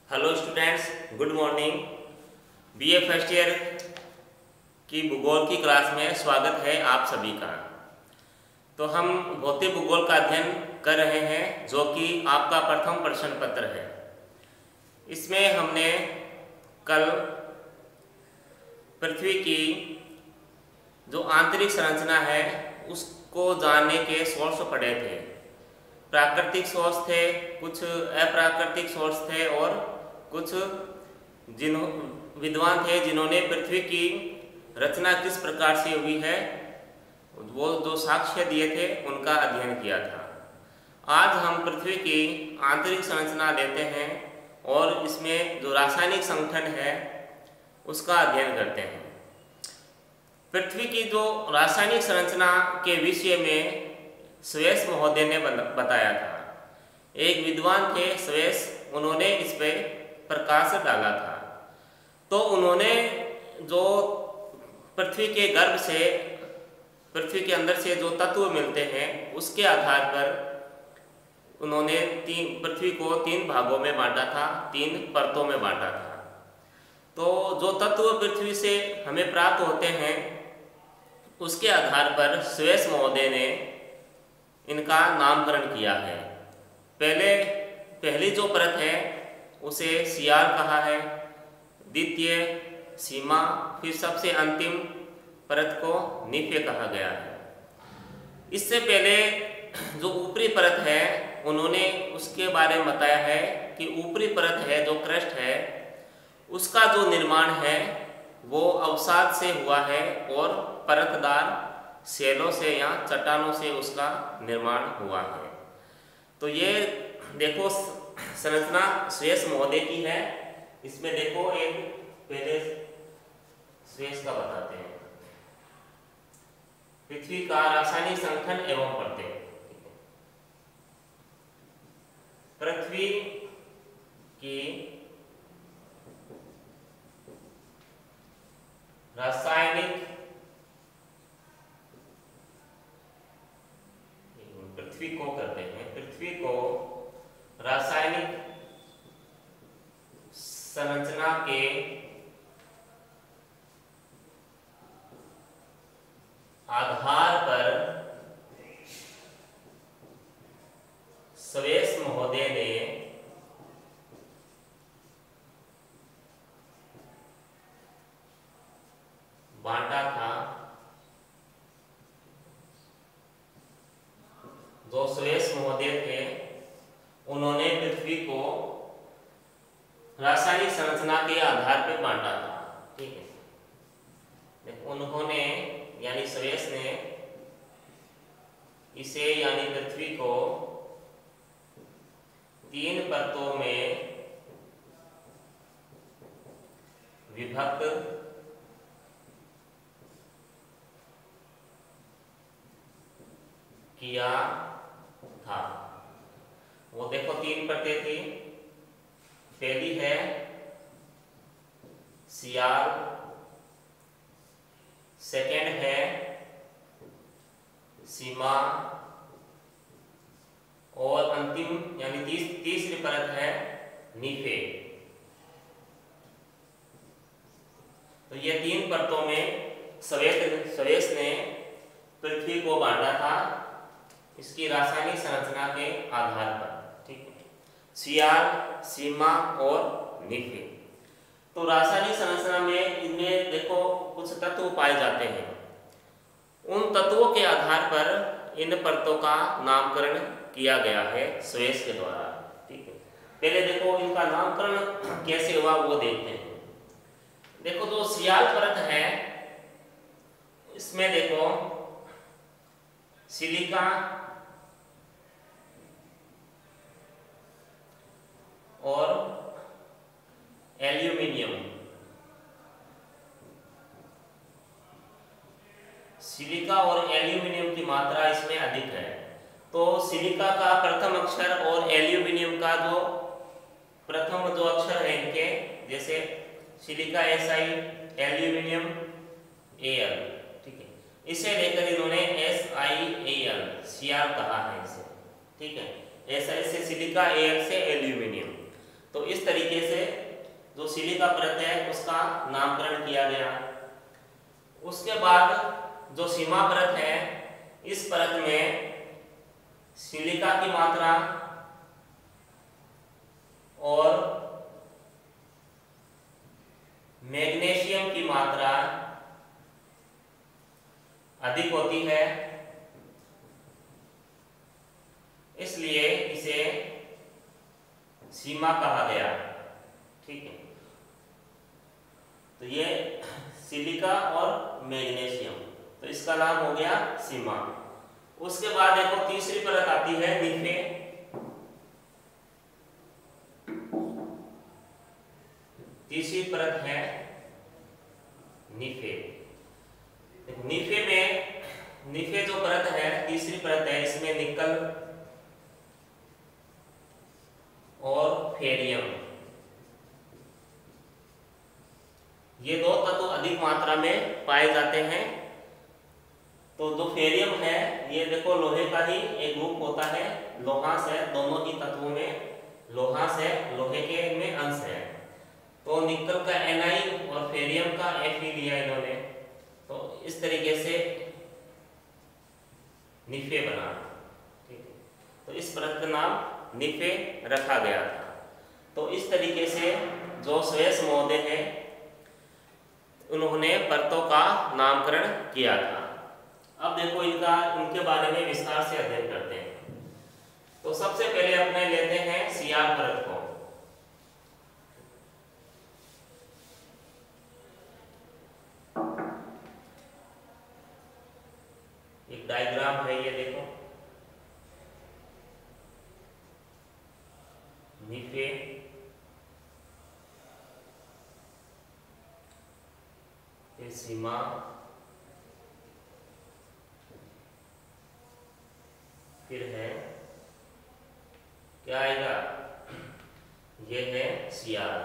Hello students, good morning. BA first year की भूगोल की क्लास में स्वागत है आप सभी का। तो हम भौतिक भूगोल का अध्ययन कर रहे हैं जो कि आपका प्रथम प्रश्न पत्र है। इसमें हमने कल पृथ्वी की जो आंतरिक संरचना है उसको जानने के सोर्स पढ़े थे। प्राकृतिक सोर्स थे, कुछ अप्राकृतिक सोर्स थे और कुछ विद्वान थे जिन्होंने पृथ्वी की रचना किस प्रकार से हुई है वो जो साक्ष्य दिए थे उनका अध्ययन किया था। आज हम पृथ्वी की आंतरिक संरचना लेते हैं और इसमें जो रासायनिक संगठन है उसका अध्ययन करते हैं। पृथ्वी की जो रासायनिक संरचना के विषय में स्वेस महोदय ने बताया था। एक विद्वान थे स्वेस, उन्होंने इस पे प्रकाश डाला था। तो उन्होंने जो पृथ्वी के गर्भ से, पृथ्वी के अंदर से जो तत्व मिलते हैं उसके आधार पर उन्होंने पृथ्वी को 3 भागों में बांटा था, 3 परतों में बांटा था। तो जो तत्व पृथ्वी से हमें प्राप्त होते हैं उसके आधार पर स्वेस महोदय ने इनका नामकरण किया है। पहली जो परत है उसे सियार कहा है, द्वितीय सीमा, फिर सबसे अंतिम परत को निफे कहा गया है। इससे पहले जो ऊपरी परत है उन्होंने उसके बारे में बताया है कि ऊपरी परत है जो क्रस्ट है उसका जो निर्माण है वो अवसाद से हुआ है और परतदार सेलों से या चट्टानों से उसका निर्माण हुआ है। तो ये देखो संरचना स्वेस महोदय की है। इसमें देखो एक पहले स्वेस का बताते हैं, पृथ्वी का रासायनिक संगठन एवं परतें। पृथ्वी की रासायनिक पृथ्वी को करते हैं, पृथ्वी को रासायनिक संरचना के आधार पर स्वेस महोदय ने बांटा था। जो स्वेस महोदय थे उन्होंने पृथ्वी को रासायनिक संरचना के आधार पर बांटा था। ठीक है, उन्होंने यानी स्वेस ने इसे यानी पृथ्वी को 3 परतों में विभक्त किया था। वो देखो 3 परतें थी। पहली है सियार, सेकेंड है सीमा और अंतिम यानी तीसरी परत है निफे। तो ये 3 परतों में स्वेस ने पृथ्वी को बांटा था इसकी रासायनिक संरचना के आधार पर। ठीक है, सियार, सीमा और निफे। तो रासायनिक संरचना में इनमें देखो कुछ तत्व पाए जाते हैं। उन तत्वों के आधार पर इन परतों का नामकरण किया गया है स्वेस के द्वारा। ठीक है, पहले देखो इनका नामकरण कैसे हुआ वो देखते हैं। देखो जो सियार परत है इसमें देखो सिलिका और एल्यूमिनियम, सिलिका और एल्यूमिनियम की मात्रा इसमें अधिक है। तो सिलिका का प्रथम अक्षर और एल्यूमिनियम का जो प्रथम जो अक्षर है इनके, जैसे सिलिका SI, एल्यूमिनियम Al। ठीक है, इसे लेकर इन्होंने SiAl सियार कहा है इसे। ठीक है, SI से सिलिका, Al से एल्यूमिनियम। तो तो इस तरीके से जो सिलिका परत है उसका नामकरण किया गया। उसके बाद जो सीमा परत है, इस परत में सिलिका की मात्रा और मैग्नीशियम की मात्रा अधिक होती है, इसलिए इसे सीमा कहा गया। ठीक है, तो ये सिलिका और मैग्नीशियम, तो इसका नाम हो गया सीमा। उसके बाद देखो तीसरी परत आती है निफे। तीसरी परत है निफे। निफे जो परत है, तीसरी परत है, इसमें निकल और फेरियम, ये दो तत्व अधिक मात्रा में पाए जाते हैं। तो जो फेरियम है, ये देखो लोहे का ही एक रूप होता है, लोहांश है, दोनों ही तत्वों में लोहांश है, लोहे के में अंश है। तो निकल का Na और फेरियम का Fe लिया इन्होंने, तो इस तरीके से निफे बना। ठीक है, तो इस परत का नाम निफे रखा गया था। तो इस तरीके से जो स्वेस महोदय है, उन्होंने परतों का नामकरण किया था। अब देखो इनके बारे में विस्तार से अध्ययन करते हैं। तो सबसे पहले अपने लेते हैं सियाल परत को। एक डायग्राम है, ये देखो, निफे, फिर सीमा, फिर है क्या आएगा, ये है सियाल।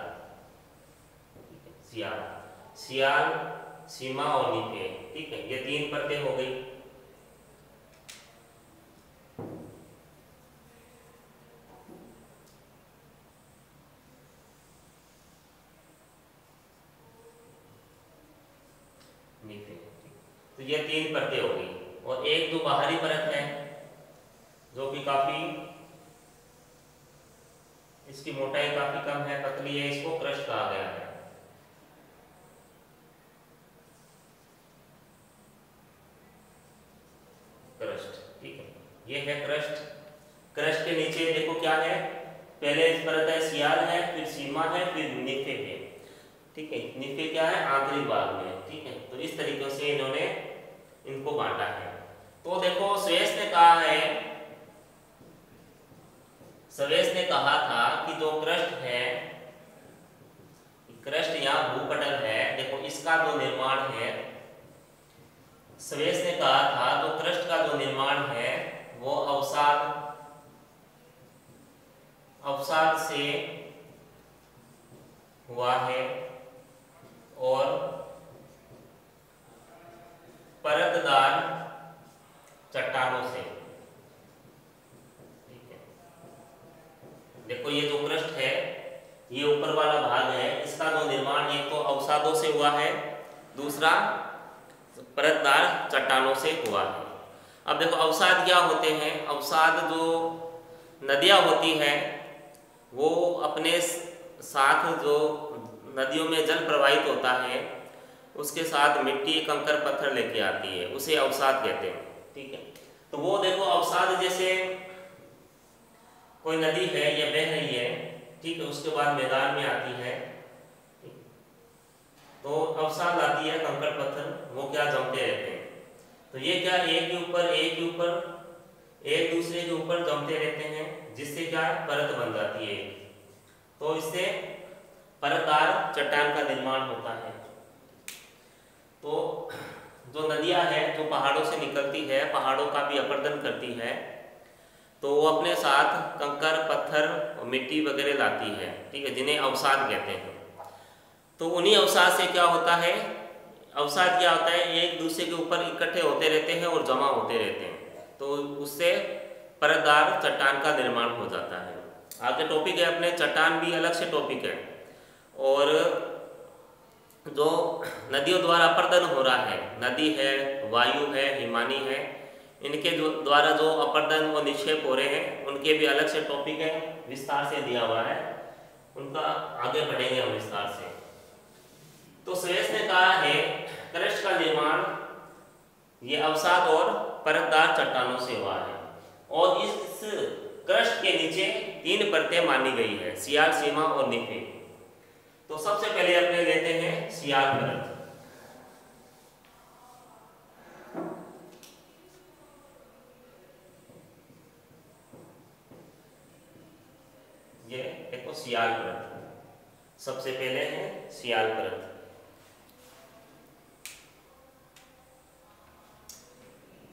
सियाल, सीमा और निफे। ठीक है, ये तीन परतें हो गई। निफे, तो ये तीन परतें हो गई। और एक जो बाहरी परत है, जो कि काफी, इसकी मोटाई काफी कम है, पतली है, इसको क्रस्ट कहा गया है। क्रस्ट, ठीक है, ये है क्रस्ट। क्रस्ट के नीचे देखो क्या है, पहले इस परत है सियाल है, फिर सीमा है, फिर निफे है। ठीक है, निफे क्या है, आंतरिक भाग में। ठीक है, तो इस तरीके से इन्होंने इनको बांटा है। तो देखो स्वेस ने कहा है, स्वेस ने कहा था कि जो क्रस्ट है, क्रस्ट या भूपटल है, देखो इसका जो निर्माण है, स्वेस ने कहा था तो क्रस्ट का जो निर्माण है वो अवसाद से हुआ है और परतदार चट्टानों से। ठीक है, देखो ये जो क्रस्ट है, ये ऊपर वाला भाग है, इसका जो निर्माण एक तो अवसादों से हुआ है, दूसरा परतदार चट्टानों से हुआ है। अब देखो अवसाद क्या होते हैं, अवसाद जो नदियां होती हैं वो अपने साथ जो नदियों में जल प्रवाहित होता है उसके साथ मिट्टी, कंकर, पत्थर लेके आती है, उसे अवसाद कहते हैं। ठीक है, तो वो देखो अवसाद जैसे कोई नदी है, ये बह रही है, ठीक है, उसके बाद मैदान में आती है, तो अवसाद आती है, कंकड़ पत्थर, वो क्या जमते रहते हैं। तो ये क्या एक के ऊपर एक दूसरे के ऊपर जमते रहते हैं, जिससे क्या परत बन जाती है। तो इससे परतदार चट्टान का निर्माण होता है। तो जो नदियां हैं जो पहाड़ों से निकलती है, पहाड़ों का भी अपर्दन करती है, तो वो अपने साथ कंकर, पत्थर और मिट्टी वगैरह लाती है। ठीक है, जिन्हें अवसाद कहते हैं। तो उन्हीं अवसाद से क्या होता है, अवसाद क्या होता है, एक दूसरे के ऊपर इकट्ठे होते रहते हैं और जमा होते रहते हैं, तो उससे परतदार चट्टान का निर्माण हो जाता है। आगे टॉपिक है अपने चट्टान भी अलग से टॉपिक है। और जो नदियों द्वारा अपर्दन हो रहा है, नदी है, वायु है, हिमानी है, इनके द्वारा जो अपर्दन और निक्षेप हो रहे हैं उनके भी अलग से टॉपिक है, विस्तार से दिया हुआ है, उनका आगे बढ़ेंगे हम विस्तार से। तो सुरेश ने कहा है क्रस्ट का निर्माण ये अवसाद और परतदार चट्टानों से हुआ है और इस क्रस्ट के नीचे 3 परतें मानी गई है, सियाल, सीमा और निफे। तो सबसे पहले अपने लेते हैं सियाल परत। ये देखो सियाल परत, सबसे पहले है सियाल परत।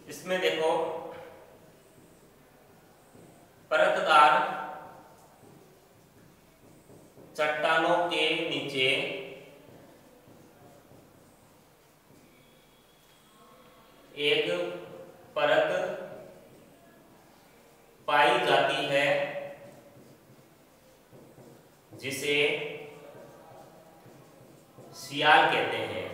इसमें देखो परतदार चट्टानों के नीचे एक परत पाई जाती है जिसे सियाल कहते हैं।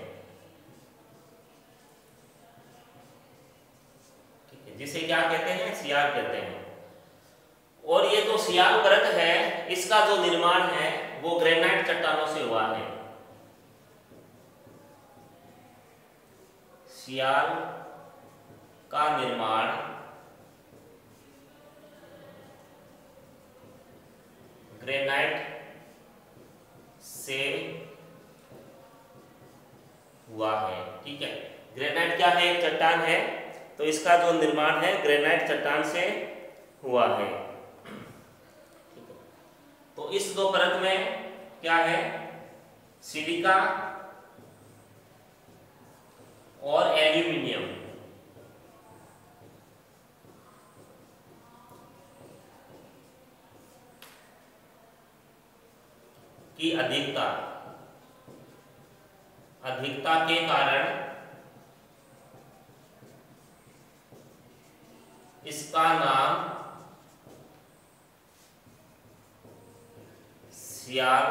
ठीक है, जिसे क्या कहते हैं? सियाल कहते हैं। और ये जो सियाल परत है इसका जो निर्माण है वो ग्रेनाइट चट्टानों से हुआ है। सियाल का निर्माण ग्रेनाइट से हुआ है। ठीक है, ग्रेनाइट क्या है? एक चट्टान है, तो इसका जो निर्माण है ग्रेनाइट चट्टान से हुआ है। तो इस 2 परत में क्या है? सिलिका और एल्यूमिनियम की अधिकता के कारण इसका नाम सियाल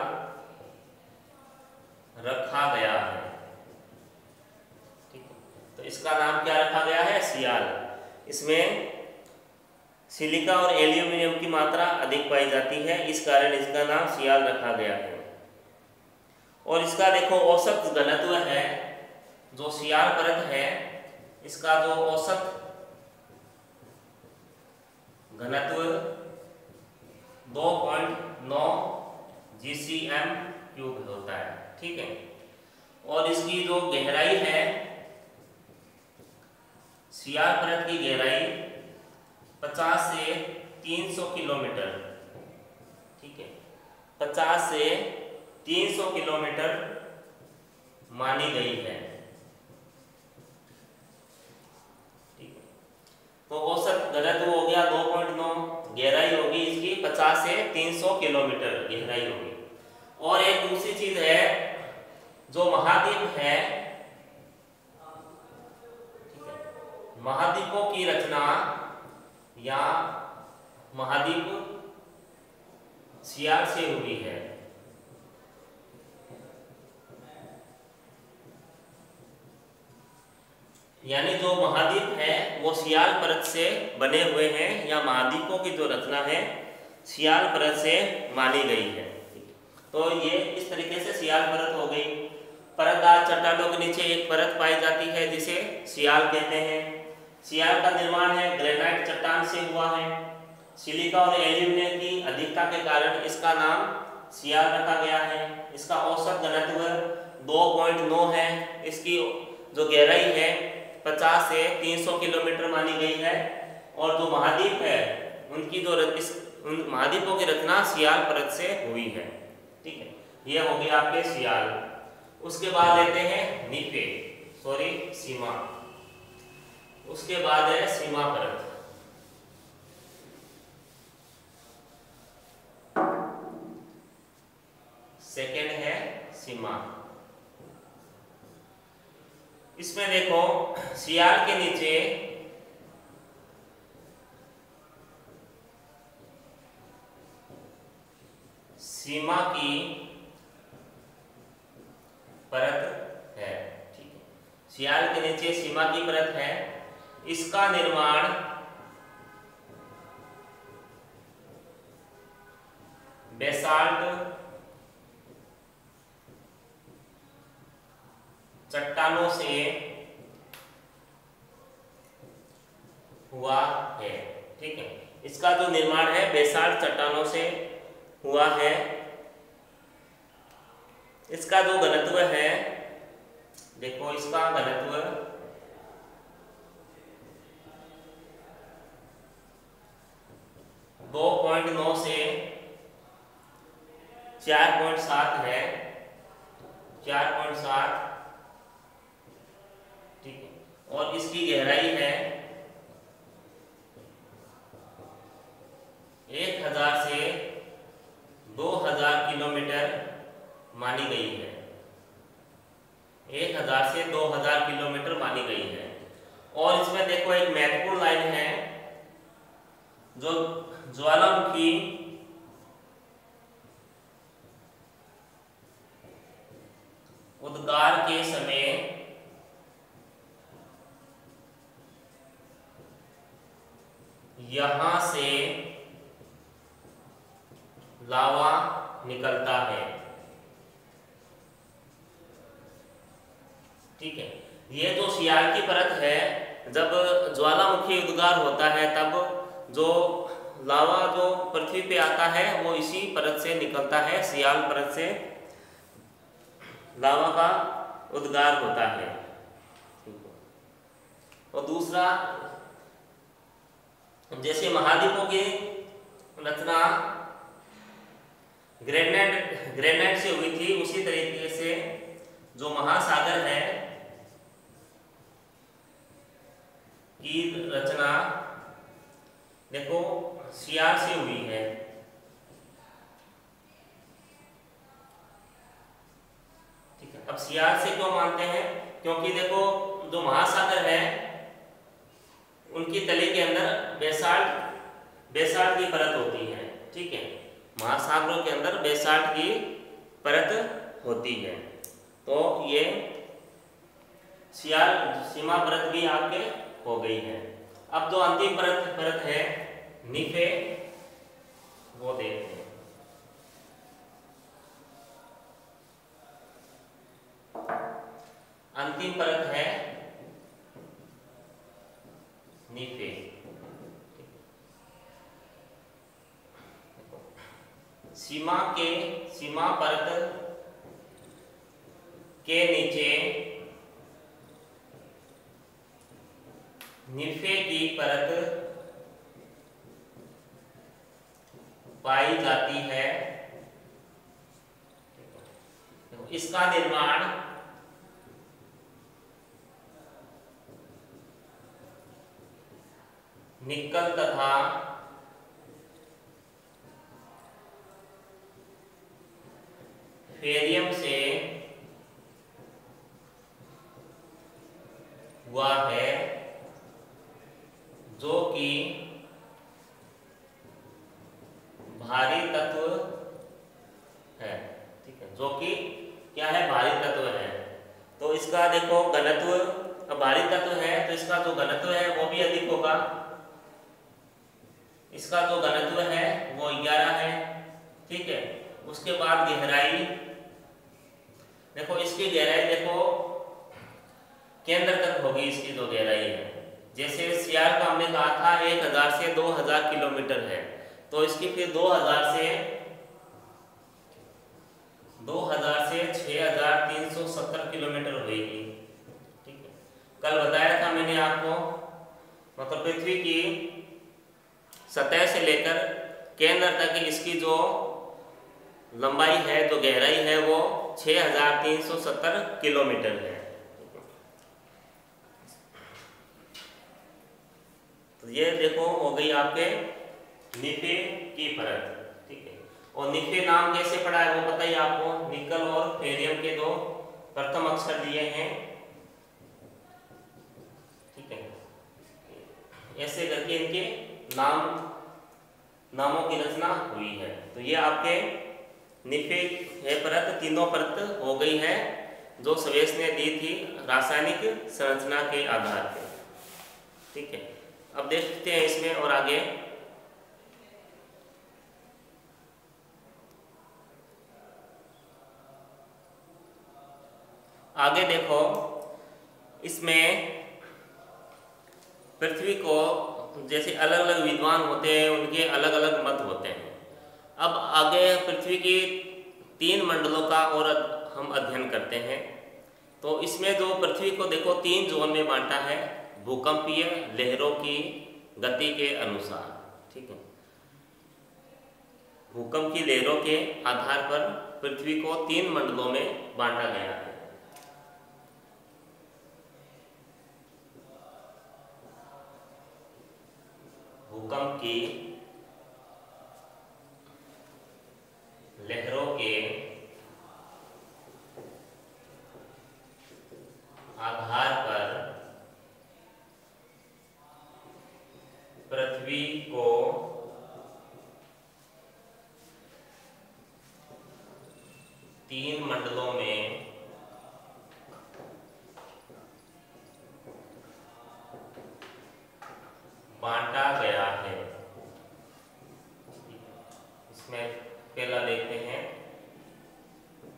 रखा गया है। ठीक है, तो इसका नाम क्या रखा गया है? सियाल। इसमें सिलिका और एल्यूमिनियम की मात्रा अधिक पाई जाती है, इस कारण इसका नाम सियाल रखा गया है। और इसका देखो औसत घनत्व है, जो सियाल परत है इसका जो औसत घनत्व 2.9 GCm³ होता है। ठीक है, और इसकी जो गहराई है, सियाल परत की गहराई 50 से 300 किलोमीटर। ठीक है, 50 से 300 किलोमीटर मानी गई है। ठीक है, तो औसत घनत्व हो गया 2.9, गहराई होगी इसकी 50 से 300 किलोमीटर गहराई होगी। और एक दूसरी चीज है, जो महाद्वीप है, ठीक है, महाद्वीपों की रचना या महाद्वीप सियाल से हुई है। यानी जो महाद्वीप है वो सियाल परत से बने हुए हैं, या महाद्वीपों की जो रचना है सियाल परत से मानी गई है। तो ये इस तरीके से सियाल परत हो गई। परतदार चट्टानों के नीचे एक परत पाई जाती है जिसे सियाल कहते हैं। सियाल का निर्माण है ग्रेनाइट चट्टान से हुआ है। सिलिका और एल्यूमिनियम की अधिकता के कारण इसका नाम सियाल रखा गया है। इसका औसत घनत्व 2.9 है। इसकी जो गहराई है 50 से 300 किलोमीटर मानी गई है। और जो महाद्वीप है उनकी जो उन महाद्वीपों की रचना सियाल परत से हुई है। ठीक है, ये हो गया आपके सियाल। उसके बाद लेते हैं सीमा। उसके बाद है सीमा परत। सेकेंड है सीमा। इसमें देखो सियाल के नीचे सीमा की परत है। ठीक है, सियाल के नीचे सीमा की परत है। इसका निर्माण बेसाल्ट चट्टानों से हुआ है। ठीक है, इसका जो निर्माण है बेसाल्ट चट्टानों से हुआ है। इसका जो घनत्व है, देखो इसका घनत्व 2.9 से 4.7 है। 4.7। ठीक है, और इसकी गहराई है 1000 से 2000 किलोमीटर मानी गई है। 1000 से 2000 किलोमीटर मानी गई है। और इसमें देखो एक महत्वपूर्ण लाइन है, जो ज्वालामुखी उद्गार के समय यहां से लावा निकलता है। ठीक है, ये जो सियाल की परत है, जब ज्वालामुखी उद्गार होता है तब जो लावा जो पृथ्वी पे आता है वो इसी परत से निकलता है। सियाल परत से लावा का उद्गार होता है। और दूसरा, जैसे महाद्वीपों की रचना ग्रेनाइट से हुई थी, उसी तरीके से जो महासागर है की रचना देखो सियाल से हुई है। ठीक है, अब सियाल से क्यों मानते हैं? क्योंकि देखो जो महासागर है उनकी तले के अंदर बेसाल्ट की परत होती है। ठीक है, महासागरों के अंदर बेसाल्ट की परत होती है। तो ये सियाल सीमा परत भी आपके हो गई है। अब जो अंतिम परत है नीफे, वो देखते हैं। अंतिम परत है नीफे। सीमा परत के नीचे नीफे की परत पाई जाती है। इसका निर्माण निकल तथा फेरियम से हुआ है, जो कि भारी तत्व है। ठीक है, जो कि क्या है? भारी तत्व है। तो इसका देखो घनत्व, अब भारी तत्व है तो इसका जो घनत्व है वो भी अधिक होगा। इसका जो घनत्व है वो 11 है। ठीक है, उसके बाद गहराई देखो, इसकी गहराई देखो केंद्र तक होगी। इसकी जो गहराई है, जैसे सियाल का हमने कहा था 1000 से 2000 किलोमीटर है, तो इसकी फिर 2000 से 6370 किलोमीटर होगी। ठीक है, कल बताया था मैंने आपको, मतलब पृथ्वी की सतह से लेकर केंद्र तक इसकी जो लंबाई है, जो गहराई है, वो 6370 किलोमीटर है। तो ये देखो हो गई आपके नीफे की परत। ठीक है, और नीफे नाम कैसे पड़ा है वो पता ही आपको, निकल और फेरियम के दो प्रथम अक्षर दिए हैं। ठीक है, ऐसे करके इनके नामों की रचना हुई है। तो ये आपके नीचे है परत, तीनों परत हो गई है जो स्वेस ने दी थी रासायनिक संरचना के आधार पर। ठीक है, अब देखते हैं इसमें और आगे। आगे देखो, इसमें पृथ्वी को जैसे अलग अलग विद्वान होते हैं, उनके अलग अलग मत होते हैं। अब आगे पृथ्वी की 3 मंडलों का और हम अध्ययन करते हैं। तो इसमें जो पृथ्वी को देखो 3 जोन में बांटा है, भूकंपीय लहरों की गति के अनुसार। ठीक है, भूकंप की लहरों के आधार पर पृथ्वी को 3 मंडलों में बांटा गया है। भूकंप की लहरों के आधार पर पृथ्वी को 3 मंडलों में बांटा गया है। इसमें पहला देखते हैं,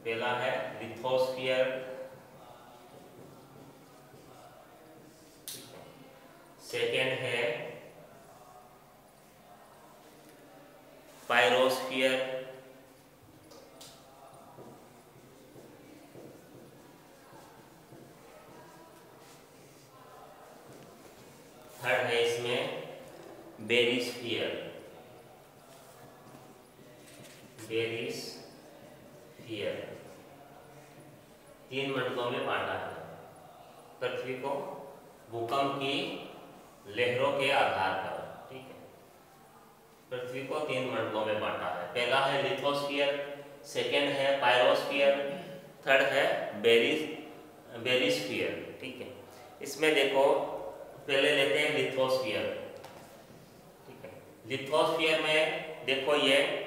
पहला है लिथोस्फीयर, सेकेंड है पायरोस्फीयर, थर्ड है इसमें बेरिस्फीयर। बेरिस्फीयर 3 मंडलों में बांटा है पृथ्वी को भूकंप की लहरों के आधार पर। ठीक है, पृथ्वी को 3 मंडलों में बांटा है। पहला है लिथोस्फीयर, सेकेंड है पायरोस्फीयर, थर्ड है बेरिस्फीयर। ठीक है, इसमें देखो पहले लेते हैं लिथोस्फीयर। ठीक है, लिथोस्फीयर में देखो ये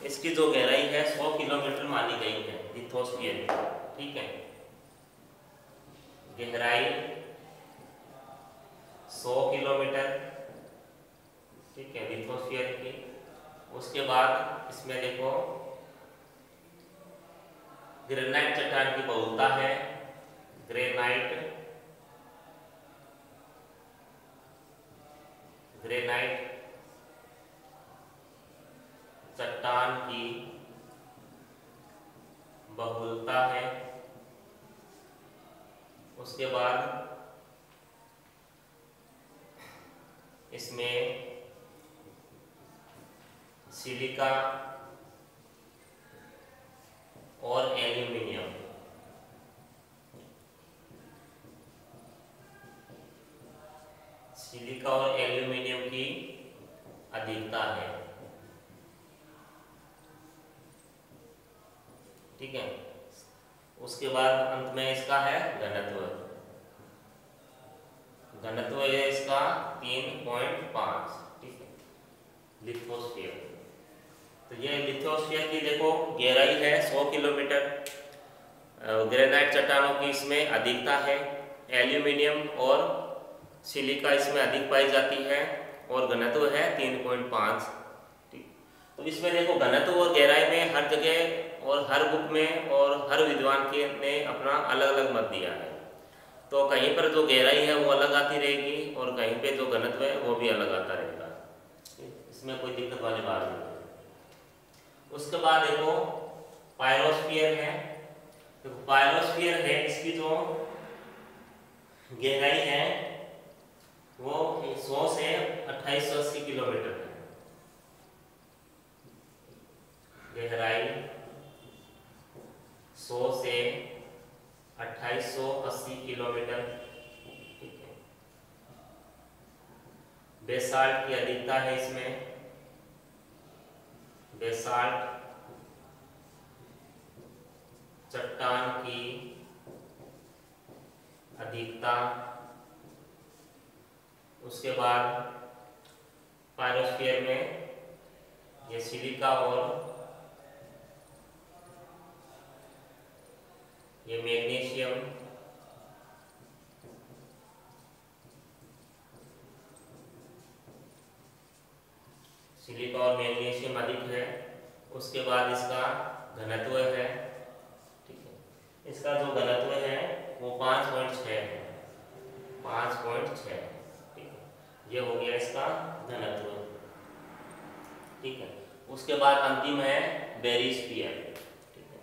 इसकी जो गहराई है 100 किलोमीटर मानी गई है लिथोस्फीयर की। ठीक है, गहराई 100 किलोमीटर। ठीक है, लिथोस्फीयर की। उसके बाद इसमें देखो ग्रेनाइट चट्टान की बहुलता है, ग्रेनाइट चट्टान की बहुलता है। उसके बाद इसमें सिलिका और एल्यूमिनियम, सिलिका और एल्यूमिनियम की अधिकता है। ठीक है, उसके बाद अंत में इसका है घनत्व। घनत्व है इसका 3.5। ठीक है, लिथोस्फीयर। तो ये लिथोस्फीयर की देखो गहराई है 100 किलोमीटर, ग्रेनाइट चट्टानों की इसमें अधिकता है, एल्यूमिनियम और सिलिका इसमें अधिक पाई जाती है और घनत्व है 3.5। ठीक, तो इसमें देखो घनत्व और गहराई में हर जगह और हर बुक में और हर विद्वान के ने अपना अलग अलग मत दिया है। तो कहीं पर जो गहराई है वो अलग आती रहेगी और कहीं पे जो घनत्व है वो भी अलग आता रहेगा। इसमें कोई दिक्कत वाली बात नहीं। उसके बाद देखो पायरोस्फीयर है। तो पायरोस्फीयर है, इसकी जो गहराई है वो 100 से 2880 किलोमीटर है। गहराई 100 से 2880 किलोमीटर। ठीक है, बेसाल्ट की अधिकता है इसमें, बेसाल्ट चट्टान की अधिकता। उसके बाद पायरोस्फीयर में ये सिलिका और ये मैग्नीशियम, सिलिका और मैग्नीशियम अधिक है। उसके बाद इसका घनत्व है, ठीक है, इसका जो घनत्व है वो 5.6 है, 5.6, ठीक है, ये हो गया इसका घनत्व, ठीक है। उसके बाद अंतिम है बेरिस्फीयर, ठीक है,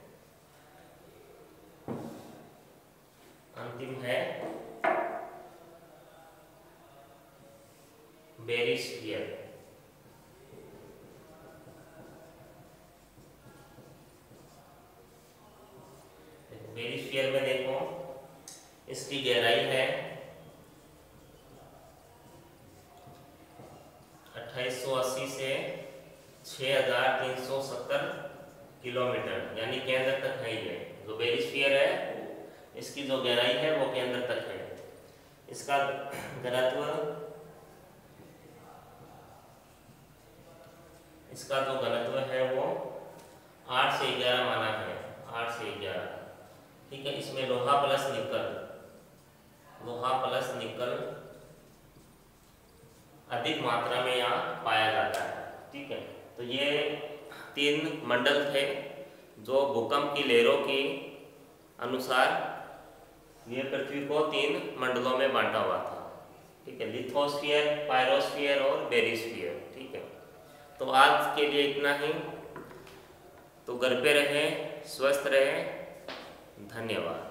अंतिम है बेरिस्फीयर। बेरिस्फीयर में देखो इसकी गहराई है 2880 से 6370 किलोमीटर, यानी केंद्र तक है ये जो बेरिस्फीयर है, इसकी जो गहराई है वो केंद्र तक है। इसका घनत्व, इसका जो घनत्व है वो 8 से 11 माना है, 8 से 11, ठीक है। इसमें लोहा प्लस निकल, लोहा प्लस निकल अधिक मात्रा में यहाँ पाया जाता है, ठीक है। तो ये 3 मंडल थे जो भूकंप की लहरों के अनुसार ये पृथ्वी को 3 मंडलों में बांटा हुआ था, ठीक है, लिथोस्फीयर, पायरोस्फीयर और बेरिस्फीयर, ठीक है। तो आज के लिए इतना ही। तो घर पे रहें, स्वस्थ रहें, धन्यवाद।